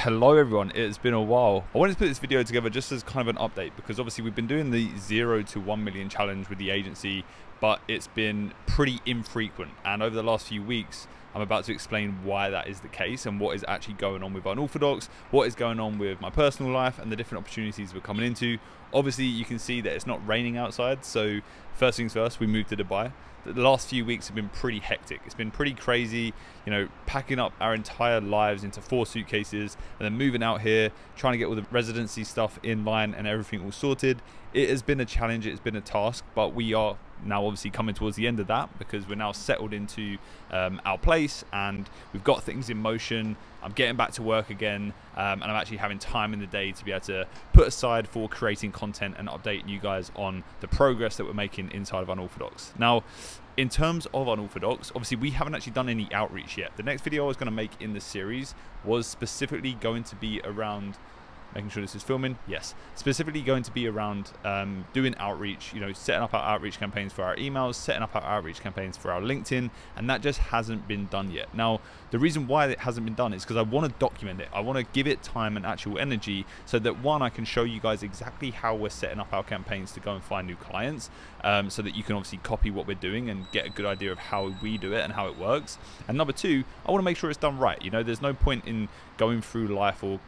Hello everyone, it's been a while. I wanted to put this video together just as kind of an update because obviously we've been doing the 0 to 1 million challenge with the agency, but it's been pretty infrequent, and over the last few weeks I'm about to explain why that is the case and what is actually going on with Unorthodox, what is going on with my personal life and the different opportunities we're coming into. Obviously you can see that it's not raining outside, so first things first, we moved to Dubai. The last few weeks have been pretty hectic. It's been pretty crazy, you know, packing up our entire lives into 4 suitcases and then moving out here, trying to get all the residency stuff in line and everything all sorted. It has been a challenge, it's been a task, but we are now obviously coming towards the end of that because we're now settled into our place and we've got things in motion. I'm getting back to work again, and I'm actually having time in the day to be able to put aside for creating content and updating you guys on the progress that we're making inside of Unorthodox. Now, in terms of Unorthodox, obviously we haven't actually done any outreach yet. The next video I was going to make in this series was specifically going to be around making sure this is filming. Yes, specifically going to be around doing outreach, you know, setting up our outreach campaigns for our emails, setting up our outreach campaigns for our LinkedIn, and that just hasn't been done yet. Now, the reason why it hasn't been done is because I want to document it. I want to give it time and actual energy so that, one, I can show you guys exactly how we're setting up our campaigns to go and find new clients, so that you can obviously copy what we're doing and get a good idea of how we do it and how it works. And number two, I want to make sure it's done right. You know, there's no point in going through life or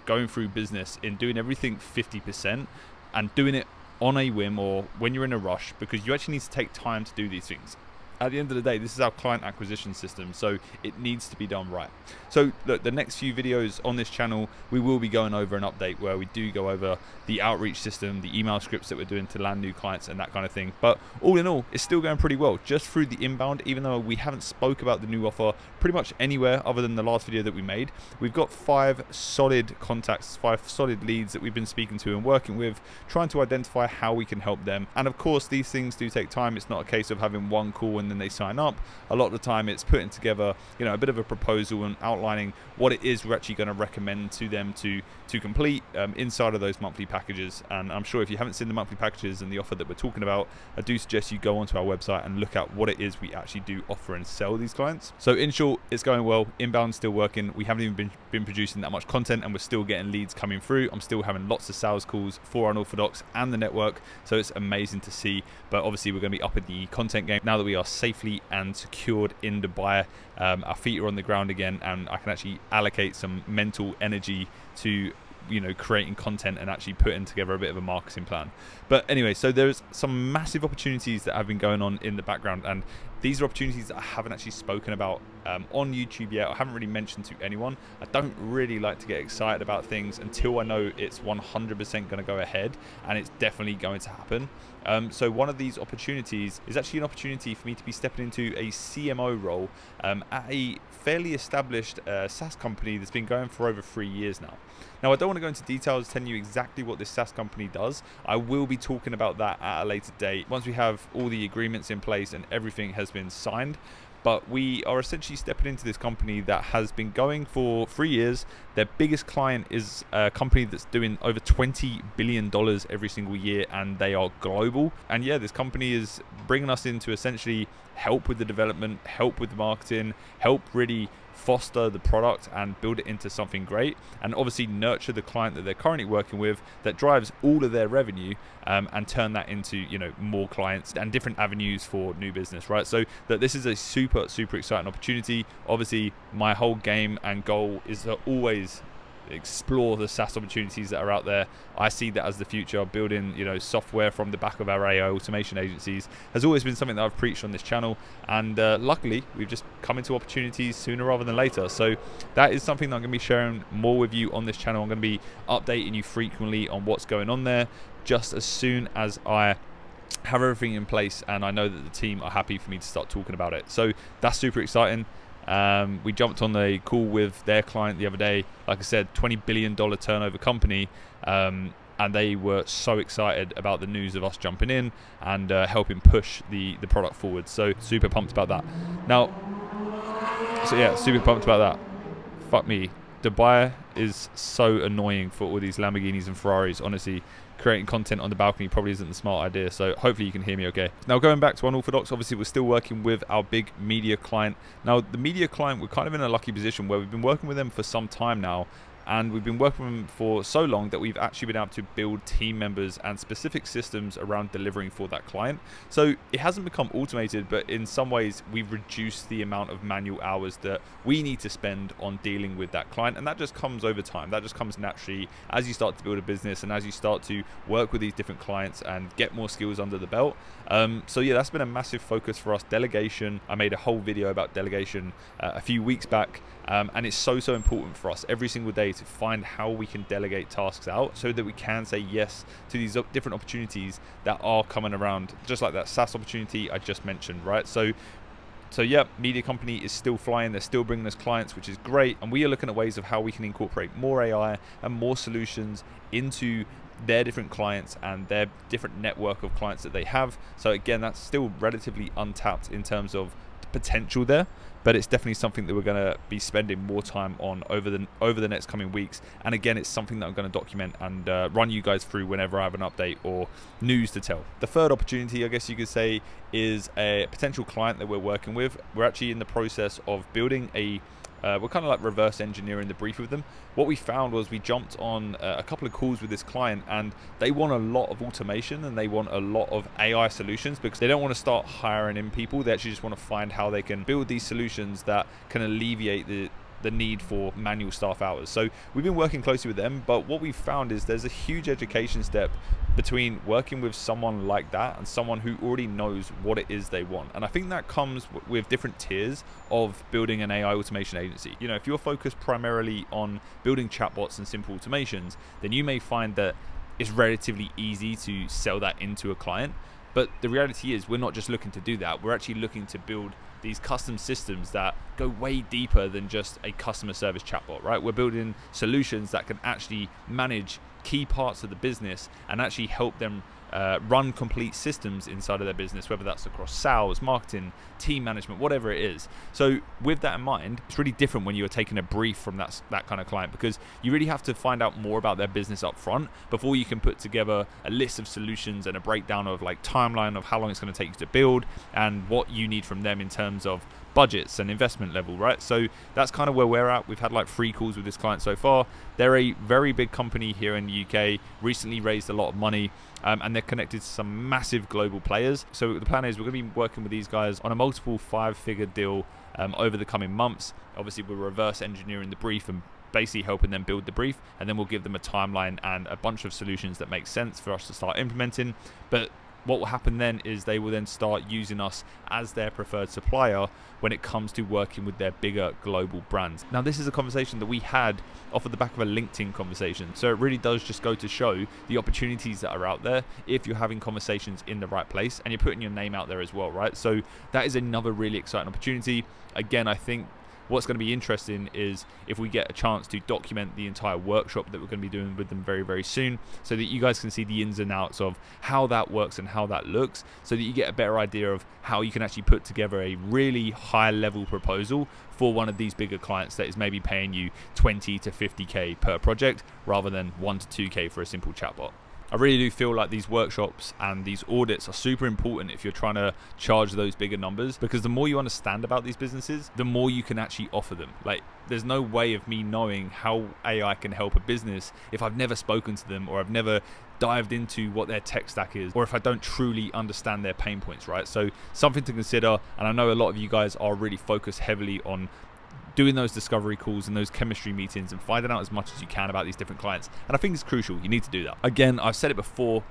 going through business in doing everything 50% and doing it on a whim or when you're in a rush, because you actually need to take time to do these things. At the end of the day, this is our client acquisition system, so it needs to be done right. So look, the next few videos on this channel, we will be going over an update where we do go over the outreach system, the email scripts that we're doing to land new clients and that kind of thing. But all in all, it's still going pretty well just through the inbound, even though we haven't spoke about the new offer pretty much anywhere other than the last video that we made. We've got 5 solid contacts, 5 solid leads that we've been speaking to and working with, trying to identify how we can help them. And of course, these things do take time. It's not a case of having one call and then they sign up. A lot of the time it's putting together, you know, a bit of a proposal and outlining what it is we're actually going to recommend to them to complete inside of those monthly packages. And I'm sure if you haven't seen the monthly packages and the offer that we're talking about, I do suggest you go onto our website and look at what it is we actually do offer and sell these clients. So in short, it's going well. Inbound's still working. We haven't even been producing that much content and we're still getting leads coming through. I'm still having lots of sales calls for Unorthodox and the network, so it's amazing to see. But obviously we're going to be up in the content game now that we are safely and secured in Dubai. Our feet are on the ground again, and I can actually allocate some mental energy to, you know, creating content and actually putting together a bit of a marketing plan. But anyway, so there's some massive opportunities that have been going on in the background, and these are opportunities that I haven't actually spoken about on YouTube yet. I haven't really mentioned to anyone. I don't really like to get excited about things until I know it's 100% going to go ahead, and it's definitely going to happen. So one of these opportunities is actually an opportunity for me to be stepping into a CMO role at a fairly established SaaS company that's been going for over 3 years now. Now, I don't want to go into details telling you exactly what this SaaS company does. I will be talking about that at a later date once we have all the agreements in place and everything has been signed. But we are essentially stepping into this company that has been going for 3 years. Their biggest client is a company that's doing over $20 billion every single year, and they are global. And yeah, this company is bringing us in to essentially help with the development, help with the marketing, help really foster the product and build it into something great, and obviously nurture the client that they're currently working with that drives all of their revenue, and turn that into, you know, more clients and different avenues for new business, right? So that this is a super exciting opportunity. Obviously my whole game and goal is to always explore the SaaS opportunities that are out there. I see that as the future. Building, you know, software from the back of our AI automation agencies has always been something that I've preached on this channel, and luckily we've just come into opportunities sooner rather than later. So that is something that I'm going to be sharing more with you on this channel. I'm going to be updating you frequently on what's going on there just as soon as I have everything in place and I know that the team are happy for me to start talking about it. So that's super exciting. We jumped on a call with their client the other day. Like I said, $20 billion turnover company, and they were so excited about the news of us jumping in and helping push the product forward. So super pumped about that. Now, so yeah, super pumped about that. Fuck me, Dubai is so annoying for all these Lamborghinis and Ferraris. Honestly, creating content on the balcony probably isn't the smart idea, so hopefully you can hear me okay. Now, going back to Unorthodox, obviously we're still working with our big media client. Now, the media client, we're kind of in a lucky position where we've been working with them for some time now, And we've been working with them for so long that we've actually been able to build team members and specific systems around delivering for that client. So it hasn't become automated, but in some ways we've reduced the amount of manual hours that we need to spend on dealing with that client. And that just comes over time. That just comes naturally as you start to build a business and as you start to work with these different clients and get more skills under the belt. So yeah, that's been a massive focus for us. Delegation. I made a whole video about delegation a few weeks back, and it's so important for us every single day to find how we can delegate tasks out so that we can say yes to these different opportunities that are coming around, just like that SaaS opportunity I just mentioned, right? So yeah, media company is still flying. They're still bringing us clients, which is great. And we are looking at ways of how we can incorporate more AI and more solutions into their different clients and their different network of clients that they have. So again, that's still relatively untapped in terms of potential there, but it's definitely something that we're going to be spending more time on over the next coming weeks. And again, it's something that I'm going to document and run you guys through whenever I have an update or news to tell. The third opportunity, I guess you could say, is a potential client that we're working with. We're actually in the process of building we're kind of like reverse engineering the brief with them. What we found was we jumped on a couple of calls with this client, and they want a lot of automation and they want a lot of AI solutions because they don't want to start hiring in people. They actually just want to find how they can build these solutions that can alleviate the need for manual staff hours. So we've been working closely with them, but what we've found is there's a huge education step between working with someone like that and someone who already knows what it is they want. And I think that comes with different tiers of building an AI automation agency. You know, if you're focused primarily on building chatbots and simple automations, then you may find that it's relatively easy to sell that into a client. But the reality is we're not just looking to do that. We're actually looking to build these custom systems that go way deeper than just a customer service chatbot, right? We're building solutions that can actually manage key parts of the business and actually help them run complete systems inside of their business, whether that's across sales, marketing, team management, whatever it is. So with that in mind, it's really different when you're taking a brief from that kind of client, because you really have to find out more about their business up front before you can put together a list of solutions and a breakdown of like timeline of how long it's going to take you to build and what you need from them in terms of budgets and investment level, right? So that's kind of where we're at. We've had like 3 calls with this client so far. They're a very big company here in the UK, recently raised a lot of money, and they're connected to some massive global players. So the plan is we're going to be working with these guys on a multiple 5-figure deal over the coming months. Obviously, we're reverse engineering the brief and basically helping them build the brief, and then we'll give them a timeline and a bunch of solutions that make sense for us to start implementing. But what will happen then is they will then start using us as their preferred supplier when it comes to working with their bigger global brands. Now, this is a conversation that we had off of the back of a LinkedIn conversation. So it really does just go to show the opportunities that are out there if you're having conversations in the right place and you're putting your name out there as well, right? So that is another really exciting opportunity. Again, I think what's going to be interesting is if we get a chance to document the entire workshop that we're going to be doing with them very, very soon, so that you guys can see the ins and outs of how that works and how that looks, so that you get a better idea of how you can actually put together a really high level proposal for one of these bigger clients that is maybe paying you 20 to 50k per project rather than 1 to 2k for a simple chatbot. I really do feel like these workshops and these audits are super important if you're trying to charge those bigger numbers, because the more you understand about these businesses, the more you can actually offer them. Like, there's no way of me knowing how AI can help a business if I've never spoken to them or I've never dived into what their tech stack is, or if I don't truly understand their pain points, right? So something to consider, and I know a lot of you guys are really focused heavily on doing those discovery calls and those chemistry meetings and finding out as much as you can about these different clients. And I think it's crucial. You need to do that. Again, I've said it before.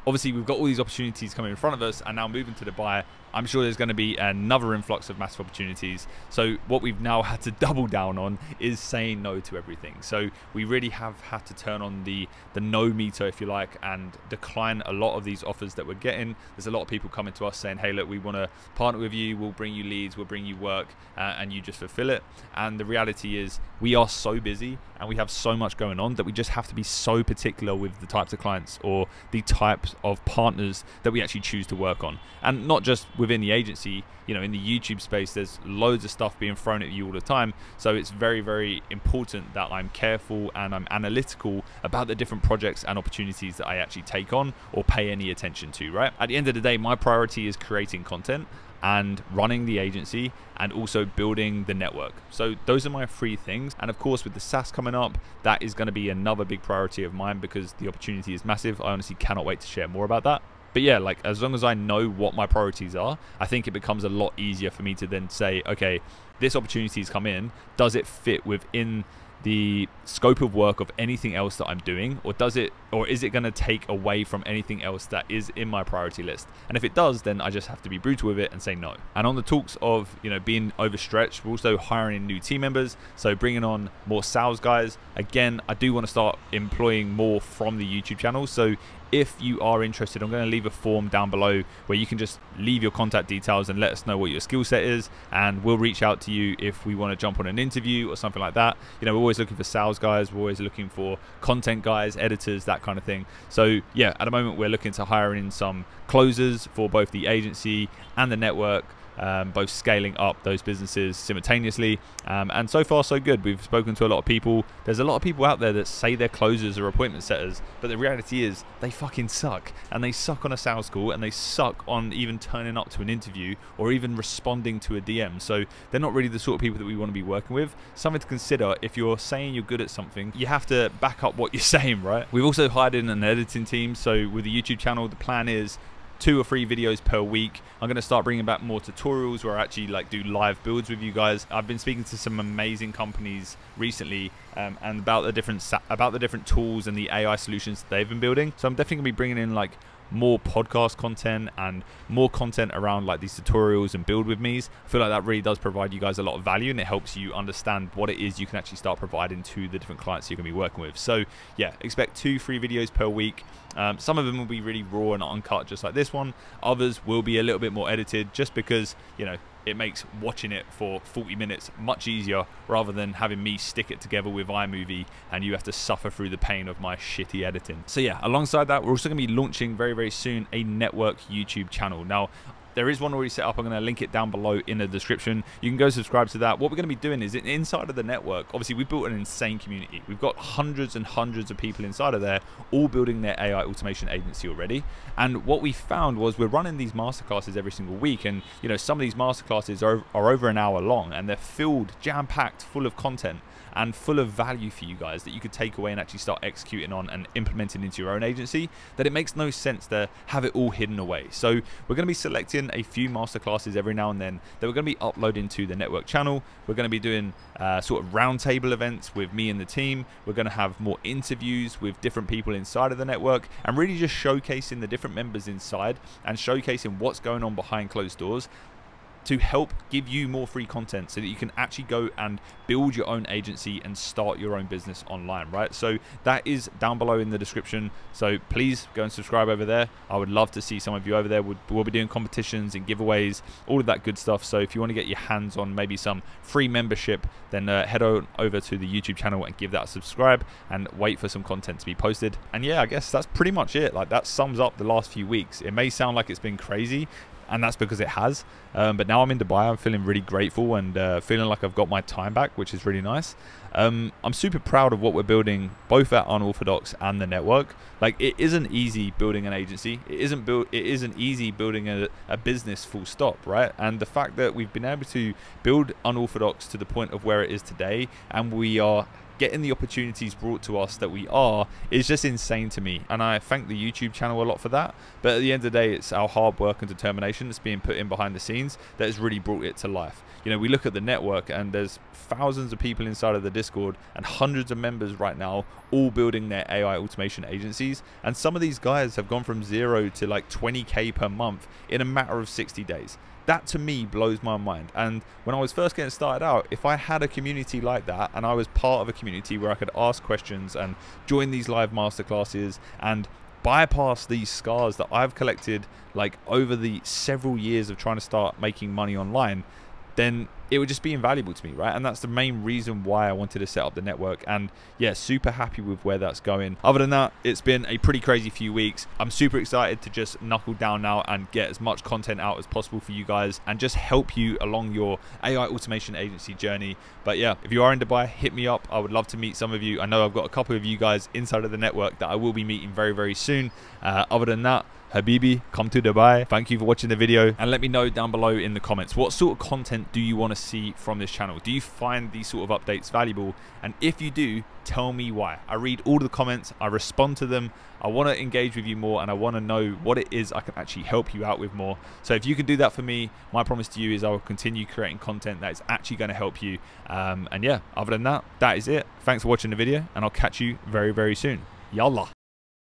Obviously, we've got all these opportunities coming in front of us, and now moving to Dubai, I'm sure there's going to be another influx of massive opportunities. So what we've now had to double down on is saying no to everything. So we really have had to turn on the no meter, if you like, and decline a lot of these offers that we're getting. There's a lot of people coming to us saying, hey, look, we want to partner with you. We'll bring you leads. We'll bring you work, and you just fulfill it. And the reality is we are so busy and we have so much going on that we just have to be so particular with the types of clients or the types of partners that we actually choose to work on. And not just within the agency, you know, in the YouTube space, there's loads of stuff being thrown at you all the time. So it's very, very important that I'm careful and I'm analytical about the different projects and opportunities that I actually take on or pay any attention to, right? At the end of the day, my priority is creating content. and running the agency, and also building the network. So those are my 3 things. And of course, with the SAAS coming up, that is going to be another big priority of mine because the opportunity is massive. I honestly cannot wait to share more about that. But yeah, like as long as I know what my priorities are, I think it becomes a lot easier for me to then say, okay, this opportunity has come in. Does it fit within the scope of work of anything else that I'm doing, or is it going to take away from anything else that is in my priority list? And if it does, then I just have to be brutal with it and say no. And on the talks of, you know, being overstretched, we're also hiring new team members, so bringing on more sales guys. Again, I do want to start employing more from the YouTube channel, so if you are interested, I'm going to leave a form down below where you can just leave your contact details and let us know what your skill set is, and we'll reach out to you if we want to jump on an interview or something like that. You know, we're always looking for sales guys, we're always looking for content guys, editors, that kind of thing. So yeah, at the moment we're looking to hire in some closers for both the agency and the network, both scaling up those businesses simultaneously, and so far so good. We've spoken to a lot of people. There's a lot of people out there that say they're closers or appointment setters, but the reality is they fucking suck, and they suck on a sales call, and they suck on even turning up to an interview or even responding to a DM. So they're not really the sort of people that we want to be working with. Something to consider: if you're saying you're good at something, you have to back up what you're saying, right? We've also hired in an editing team. So with the YouTube channel, the plan is 2 or 3 videos per week. I'm going to start bringing back more tutorials where I actually like do live builds with you guys. I've been speaking to some amazing companies recently and about the different tools and the AI solutions that they've been building. So I'm definitely going to be bringing in like more podcast content and more content around like these tutorials and build with me's. I feel like that really does provide you guys a lot of value, and it helps you understand what it is you can actually start providing to the different clients you're going to be working with. So yeah, expect 2-3 videos per week. Some of them will be really raw and uncut, just like this one. Others will be a little bit more edited, just because, you know, it makes watching it for 40 minutes much easier rather than having me stick it together with iMovie and you have to suffer through the pain of my shitty editing. So yeah, alongside that, we're also going to be launching very, very soon a network YouTube channel. Now, there is one already set up. I'm going to link it down below in the description. You can go subscribe to that. What we're going to be doing is, inside of the network, obviously we've built an insane community. We've got hundreds and hundreds of people inside of there, all building their AI automation agency already. And what we found was we're running these masterclasses every single week, and you know, some of these masterclasses are over an hour long, and they're filled, jam-packed, full of content and full of value for you guys that you could take away and actually start executing on and implementing into your own agency, that it makes no sense to have it all hidden away. So we're going to be selecting a few masterclasses every now and then that we're going to be uploading to the network channel. We're going to be doing sort of roundtable events with me and the team. We're going to have more interviews with different people inside of the network, and really just showcasing the different members inside and showcasing what's going on behind closed doors, to help give you more free content so that you can actually go and build your own agency and start your own business online, right? So that is down below in the description. So please go and subscribe over there. I would love to see some of you over there. We'll be doing competitions and giveaways, all of that good stuff. So if you want to get your hands on maybe some free membership, then head on over to the YouTube channel and give that a subscribe and wait for some content to be posted. And yeah, I guess that's pretty much it. Like, that sums up the last few weeks. It may sound like it's been crazy, and that's because it has, but now I'm in Dubai. I'm feeling really grateful and feeling like I've got my time back, which is really nice. I'm super proud of what we're building, both at Unorthodox and the network. Like, it isn't easy building an agency. It isn't easy building a business, full stop, right? And the fact that we've been able to build Unorthodox to the point of where it is today, and we are getting the opportunities brought to us that we are, is just insane to me. And I thank the YouTube channel a lot for that. But at the end of the day, it's our hard work and determination that's being put in behind the scenes that has really brought it to life. You know, we look at the network and there's thousands of people inside of the Discord and hundreds of members right now, all building their AI automation agencies. And some of these guys have gone from 0 to like 20K per month in a matter of 60 days. That to me blows my mind. And when I was first getting started out, if I had a community like that and I was part of a community where I could ask questions and join these live masterclasses and bypass these scars that I've collected like over the several years of trying to start making money online, then it would just be invaluable to me, right? And that's the main reason why I wanted to set up the network. And yeah, super happy with where that's going. Other than that, it's been a pretty crazy few weeks. I'm super excited to just knuckle down now and get as much content out as possible for you guys and just help you along your AI automation agency journey. But yeah, if you are in Dubai, hit me up. I would love to meet some of you. I know I've got a couple of you guys inside of the network that I will be meeting very, very soon. Other than that, Habibi, come to Dubai. Thank you for watching the video, and let me know down below in the comments, what sort of content do you want to see from this channel? Do you find these sort of updates valuable? And if you do, tell me why. I read all the comments, I respond to them. I want to engage with you more, and I want to know what it is I can actually help you out with more. So if you can do that for me, my promise to you is I will continue creating content that is actually going to help you. And yeah, other than that, that is it. Thanks for watching the video, and I'll catch you very, very soon. Yallah.